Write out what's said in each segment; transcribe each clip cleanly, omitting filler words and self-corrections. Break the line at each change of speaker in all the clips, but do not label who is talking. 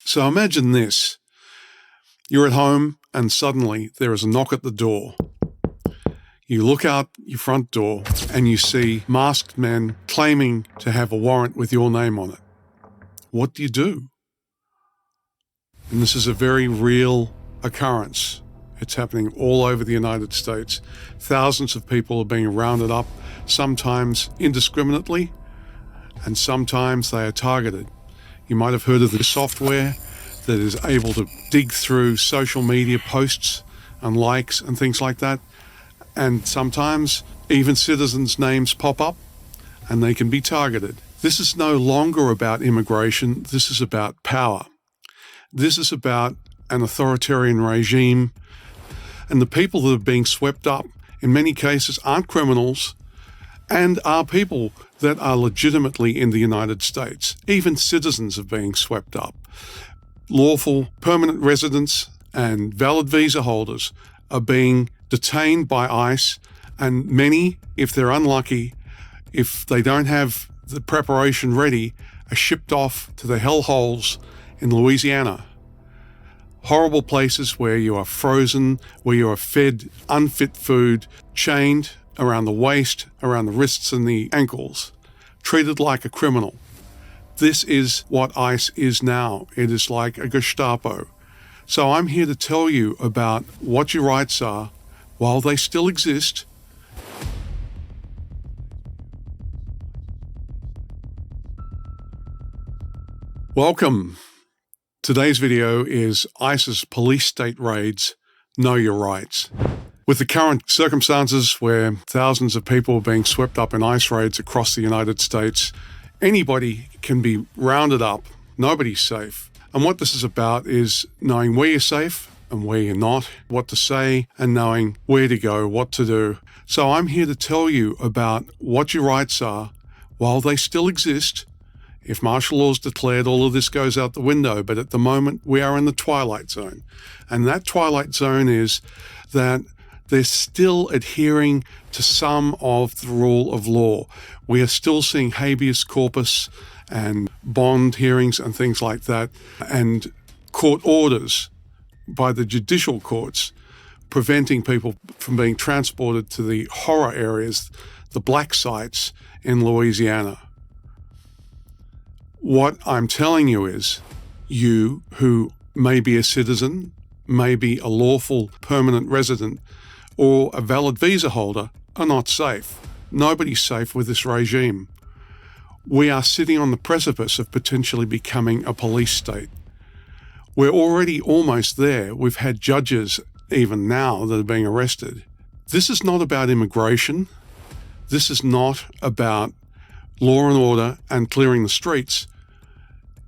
So imagine this. You're at home and suddenly there is a knock at the door. You look out your front door and you see masked men claiming to have a warrant with your name on it. What do you do? And this is a very real occurrence. It's happening all over the United States. Thousands of people are being rounded up, sometimes indiscriminately, and sometimes they are targeted. You might have heard of the software that is able to dig through social media posts and likes and things like that. And sometimes even citizens' names pop up and they can be targeted. This is no longer about immigration. This is about power. This is about an authoritarian regime. And the people that are being swept up, in many cases, aren't criminals and are people that are legitimately in the United States. Even citizens are being swept up. Lawful permanent residents and valid visa holders are being detained by ICE, and many, if they're unlucky, if they don't have the preparation ready, are shipped off to the hellholes in Louisiana. Horrible places where you are frozen, where you are fed unfit food, chained around the waist, around the wrists and the ankles, treated like a criminal. This is what ICE is now. It is like a Gestapo. So I'm here to tell you about what your rights are while they still exist. Welcome. Today's video is ICE's police state raids, Know Your Rights. With the current circumstances where thousands of people are being swept up in ICE raids across the United States, anybody can be rounded up. Nobody's safe. And what this is about is knowing where you're safe and where you're not, what to say, and knowing where to go, what to do. So I'm here to tell you about what your rights are while they still exist. If martial law is declared, all of this goes out the window. But at the moment, we are in the twilight zone. And that twilight zone is that they're still adhering to some of the rule of law. We are still seeing habeas corpus and bond hearings and things like that, and court orders by the judicial courts preventing people from being transported to the horror areas, the black sites in Louisiana. What I'm telling you is, you who may be a citizen, may be a lawful permanent resident, or a valid visa holder are not safe. Nobody's safe with this regime. We are sitting on the precipice of potentially becoming a police state. We're already almost there. We've had judges even now that are being arrested. This is not about immigration. This is not about law and order and clearing the streets.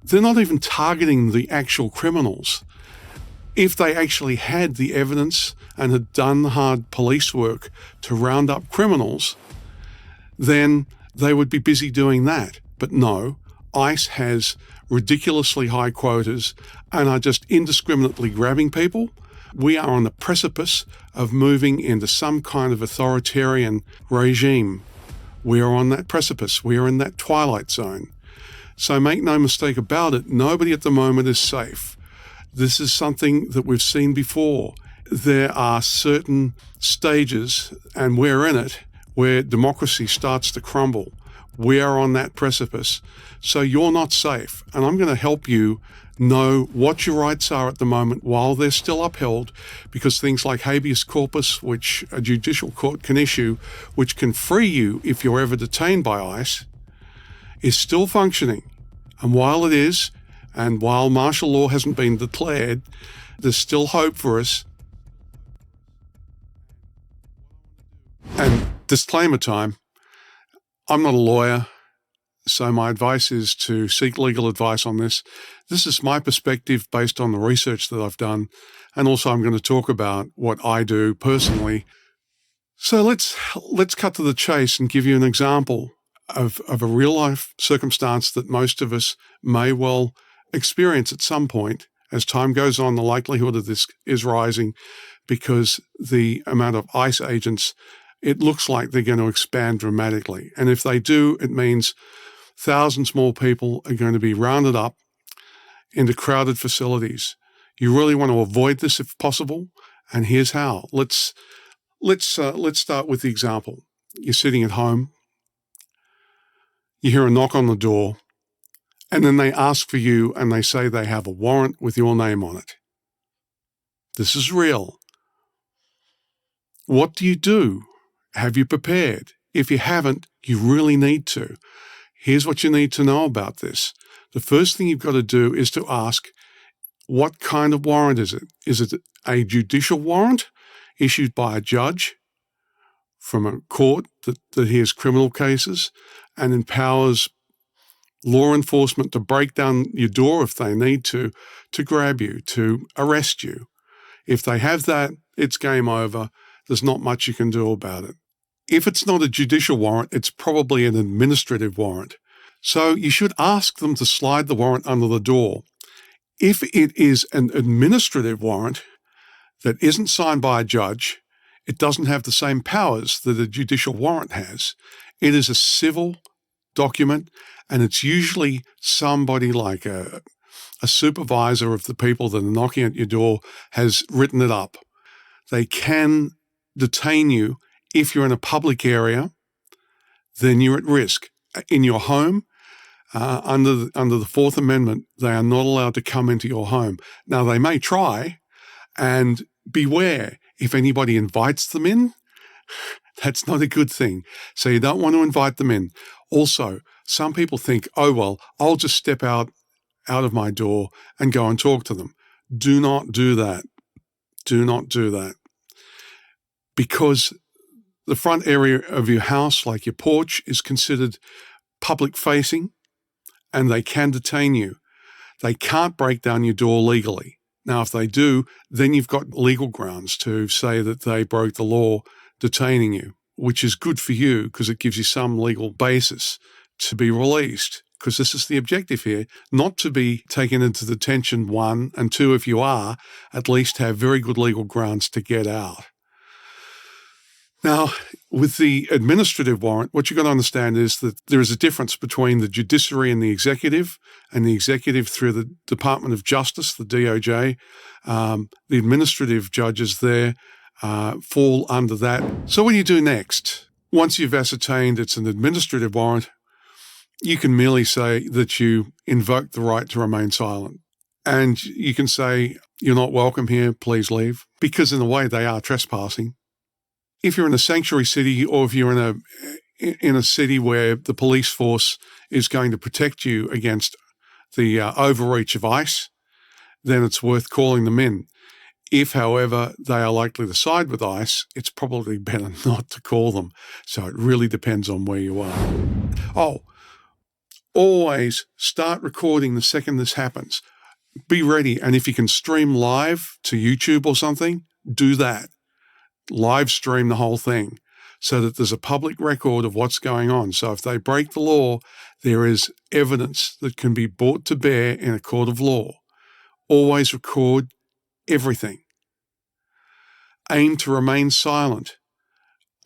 They're not even targeting the actual criminals. If they actually had the evidence and had done the hard police work to round up criminals, then they would be busy doing that. But no, ICE has ridiculously high quotas and are just indiscriminately grabbing people. We are on the precipice of moving into some kind of authoritarian regime. We are on that precipice. We are in that twilight zone. So make no mistake about it, nobody at the moment is safe. This is something that we've seen before. There are certain stages, and we're in it, where democracy starts to crumble. We are on that precipice. So you're not safe. And I'm going to help you know what your rights are at the moment while they're still upheld, because things like habeas corpus, which a judicial court can issue, which can free you if you're ever detained by ICE, is still functioning. And while it is, and while martial law hasn't been declared, there's still hope for us. And disclaimer time, I'm not a lawyer, so my advice is to seek legal advice on this. This is my perspective based on the research that I've done, and also I'm going to talk about what I do personally. So let's cut to the chase and give you an example of a real-life circumstance that most of us may well experience at some point. As time goes on, the likelihood of this is rising because the amount of ICE agents, it looks like they're going to expand dramatically. And if they do, it means thousands more people are going to be rounded up into crowded facilities. You really want to avoid this if possible, and here's how. Let's start with the example. You're sitting at home, you hear a knock on the door, and then they ask for you and they say they have a warrant with your name on it. This is real. What do you do? Have you prepared? If you haven't, you really need to. Here's what you need to know about this. The first thing you've got to do is to ask, what kind of warrant is it? Is it a judicial warrant issued by a judge from a court that hears criminal cases and empowers law enforcement to break down your door if they need to grab you, to arrest you? If they have that, it's game over. There's not much you can do about it. If it's not a judicial warrant, it's probably an administrative warrant. So you should ask them to slide the warrant under the door. If it is an administrative warrant that isn't signed by a judge, it doesn't have the same powers that a judicial warrant has. It is a civil document, and it's usually somebody like a supervisor of the people that are knocking at your door has written it up. They can detain you. If you're in a public area, then you're at risk. In your home, under the Fourth Amendment, they are not allowed to come into your home. Now, they may try, and beware, if anybody invites them in, that's not a good thing. So you don't want to invite them in. Also, some people think, oh, well, I'll just step out of my door and go and talk to them. Do not do that. Do not do that. Because the front area of your house, like your porch, is considered public facing, and they can detain you. They can't break down your door legally. Now, if they do, then you've got legal grounds to say that they broke the law detaining you, which is good for you because it gives you some legal basis to be released, because this is the objective here, not to be taken into detention, one, and two, if you are, at least have very good legal grounds to get out. Now, with the administrative warrant, what you've got to understand is that there is a difference between the judiciary and the executive through the Department of Justice, the DOJ. The administrative judges there fall under that. So what do you do next? Once you've ascertained it's an administrative warrant, you can merely say that you invoke the right to remain silent. And you can say, you're not welcome here, please leave, because in a way they are trespassing. If you're in a sanctuary city, or if you're in a city where the police force is going to protect you against the overreach of ICE, then it's worth calling them in. If, however, they are likely to side with ICE, it's probably better not to call them. So it really depends on where you are. Oh, always start recording the second this happens. Be ready. And if you can stream live to YouTube or something, do that. Live stream the whole thing so that there's a public record of what's going on. So if they break the law, there is evidence that can be brought to bear in a court of law. Always record everything. Aim to remain silent.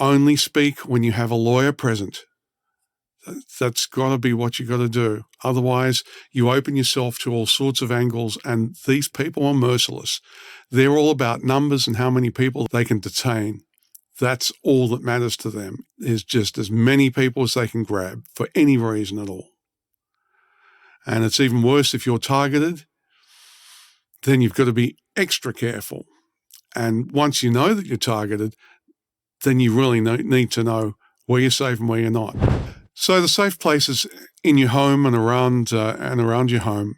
Only speak when you have a lawyer present. That's got to be what you got to do. Otherwise, you open yourself to all sorts of angles, and these people are merciless. They're all about numbers and how many people they can detain. That's all that matters to them, is just as many people as they can grab for any reason at all. And it's even worse if you're targeted. Then you've got to be extra careful. And once you know that you're targeted, then you really need to know where you're safe and where you're not. So the safe places in your home and around your home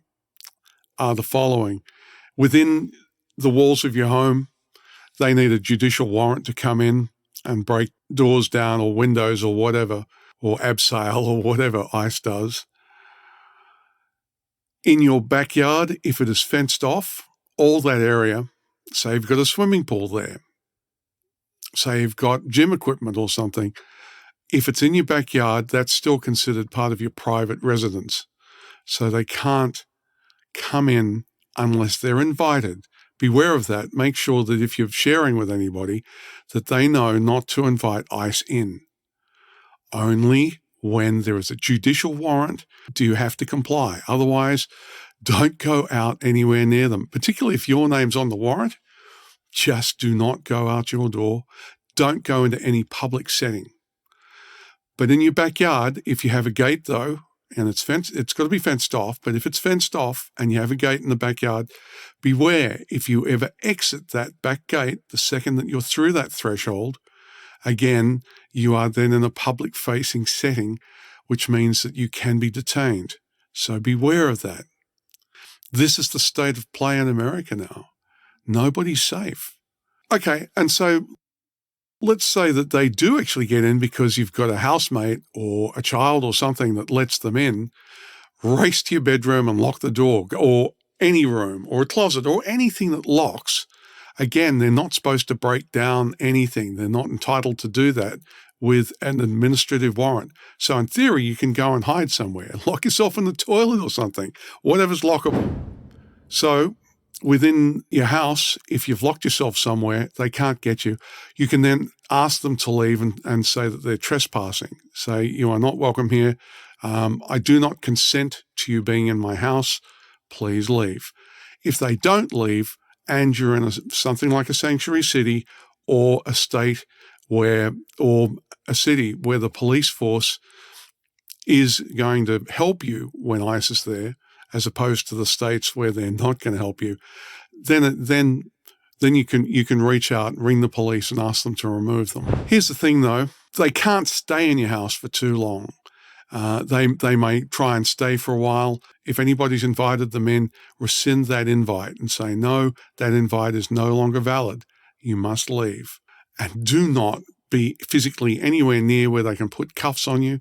are the following. Within the walls of your home, they need a judicial warrant to come in and break doors down or windows or whatever, or abseil or whatever ICE does. In your backyard, if it is fenced off, all that area, say you've got a swimming pool there, say you've got gym equipment or something, if it's in your backyard, that's still considered part of your private residence. So they can't come in unless they're invited. Beware of that. Make sure that if you're sharing with anybody, that they know not to invite ICE in. Only when there is a judicial warrant do you have to comply. Otherwise, Don't go out anywhere near them, particularly if your name's on the warrant. Just do not go out your door. Don't go into any public setting. But in your backyard, if you have a gate though, and it's got to be fenced off, but if it's fenced off and you have a gate in the backyard, beware if you ever exit that back gate, the second that you're through that threshold, again, you are then in a public-facing setting, which means that you can be detained. So beware of that. This is the state of play in America now. Nobody's safe. Okay, and so let's say that they do actually get in because you've got a housemate or a child or something that lets them in. Race to your bedroom and lock the door, or any room or a closet or anything that locks. Again, they're not supposed to break down anything. They're not entitled to do that with an administrative warrant. So in theory, you can go and hide somewhere, lock yourself in the toilet or something, whatever's lockable. So within your house, if you've locked yourself somewhere, they can't get you. You can then ask them to leave and say that they're trespassing. Say, you are not welcome here. I do not consent to you being in my house. Please leave. If they don't leave and you're in something like a sanctuary city or a state or a city where the police force is going to help you when ICE is there, as opposed to the states where they're not going to help you, then you can reach out and ring the police and ask them to remove them. Here's the thing, though. They can't stay in your house for too long. They may try and stay for a while. If anybody's invited them in, rescind that invite and say, no, that invite is no longer valid. You must leave. And do not be physically anywhere near where they can put cuffs on you.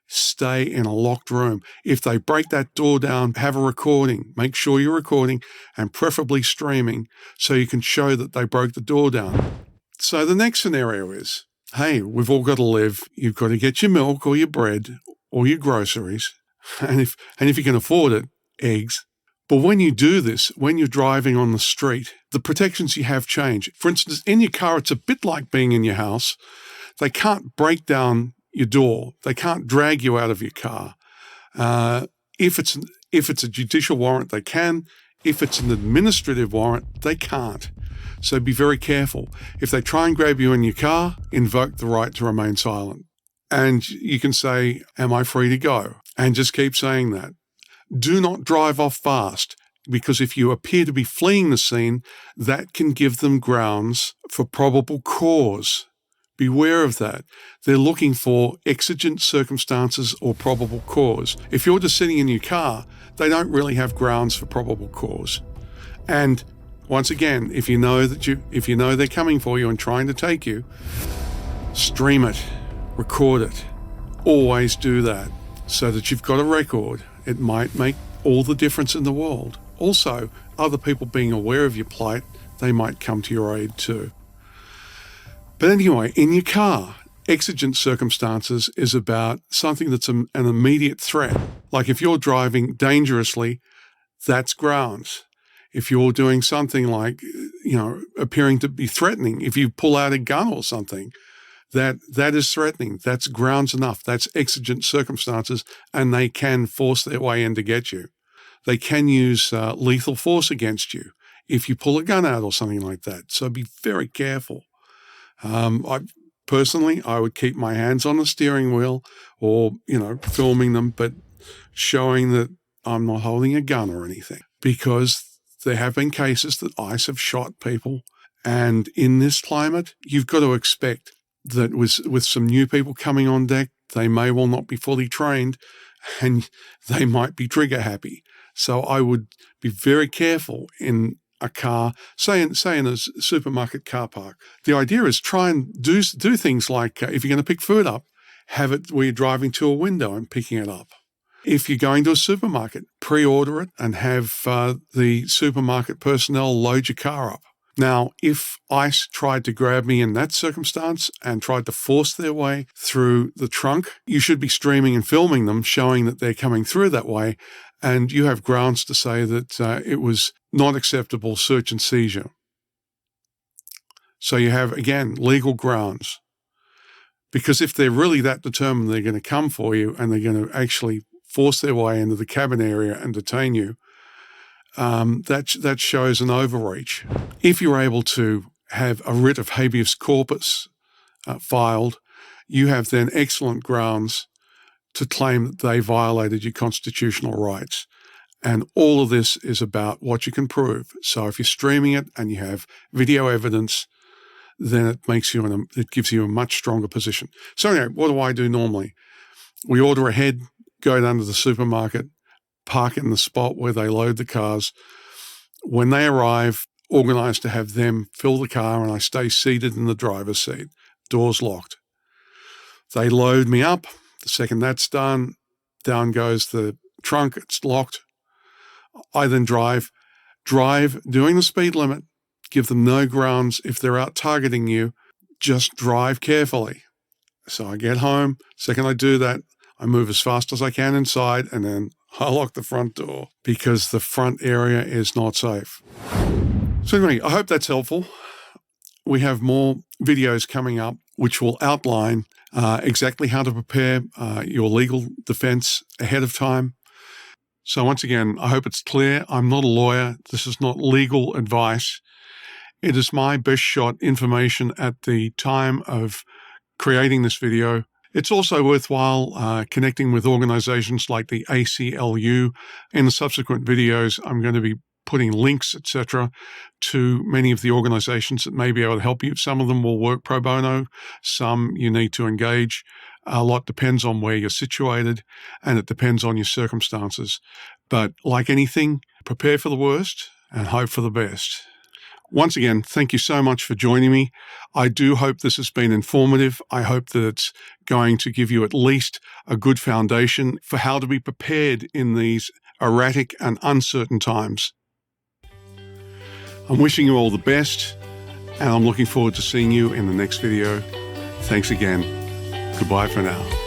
Stay in a locked room. If they break that door down, have a recording. Make sure you're recording and preferably streaming so you can show that they broke the door down. So the next scenario is, hey, we've all got to live. You've got to get your milk or your bread or your groceries. And if you can afford it, eggs. But when you do this, when you're driving on the street, the protections you have change. For instance, in your car, it's a bit like being in your house. They can't break down your door. They can't drag you out of your car. If it's a judicial warrant, they can. If it's an administrative warrant, they can't. So be very careful. If they try and grab you in your car, invoke the right to remain silent. And you can say, am I free to go? And just keep saying that. Do not drive off fast, because if you appear to be fleeing the scene, that can give them grounds for probable cause. Beware of that. They're looking for exigent circumstances or probable cause. If you're just sitting in your car, they don't really have grounds for probable cause. And once again, if you know they're coming for you and trying to take you, stream it, record it. Always do that so that you've got a record. It might make all the difference in the world. Also, other people being aware of your plight, they might come to your aid too. But anyway, in your car, exigent circumstances is about something that's an immediate threat. Like if you're driving dangerously, that's grounds. If you're doing something like, appearing to be threatening, if you pull out a gun or something, that is threatening. That's grounds enough. That's exigent circumstances, and they can force their way in to get you. They can use lethal force against you if you pull a gun out or something like that. So be very careful. I would keep my hands on the steering wheel or, filming them, but showing that I'm not holding a gun or anything, because there have been cases that ICE have shot people. And in this climate, you've got to expect that with some new people coming on deck, they may well not be fully trained and they might be trigger happy. So I would be very careful in a car, say in a supermarket car park. The idea is try and do things like, if you're going to pick food up, have it where you're driving to a window and picking it up. If you're going to a supermarket, pre-order it and have the supermarket personnel load your car up. Now, if ICE tried to grab me in that circumstance and tried to force their way through the trunk, you should be streaming and filming them, showing that they're coming through that way, and you have grounds to say that it was not acceptable search and seizure. So you have, again, legal grounds. Because if they're really that determined they're going to come for you and they're going to actually force their way into the cabin area and detain you, that shows an overreach. If you're able to have a writ of habeas corpus filed, you have then excellent grounds to claim that they violated your constitutional rights. And all of this is about what you can prove. So if you're streaming it and you have video evidence, then it gives you a much stronger position. So anyway, what do I do normally? We order ahead, go down to the supermarket, park in the spot where they load the cars. When they arrive, organize to have them fill the car, and I stay seated in the driver's seat, doors locked. They load me up. The second that's done, down goes the trunk, it's locked. I then drive doing the speed limit, give them no grounds. If they're out targeting you, just drive carefully. So I get home. Second I do that, I move as fast as I can inside, and then I lock the front door because the front area is not safe. So anyway, I hope that's helpful. We have more videos coming up which will outline exactly how to prepare your legal defense ahead of time. So once again, I hope it's clear. I'm not a lawyer. This is not legal advice. It is my best shot information at the time of creating this video. It's also worthwhile connecting with organizations like the ACLU. In the subsequent videos, I'm going to be putting links, etc., to many of the organizations that may be able to help you. Some of them will work pro bono. Some you need to engage. A lot depends on where you're situated, and it depends on your circumstances. But like anything, prepare for the worst and hope for the best. Once again, thank you so much for joining me. I do hope this has been informative. I hope that it's going to give you at least a good foundation for how to be prepared in these erratic and uncertain times. I'm wishing you all the best, and I'm looking forward to seeing you in the next video. Thanks again. Goodbye for now.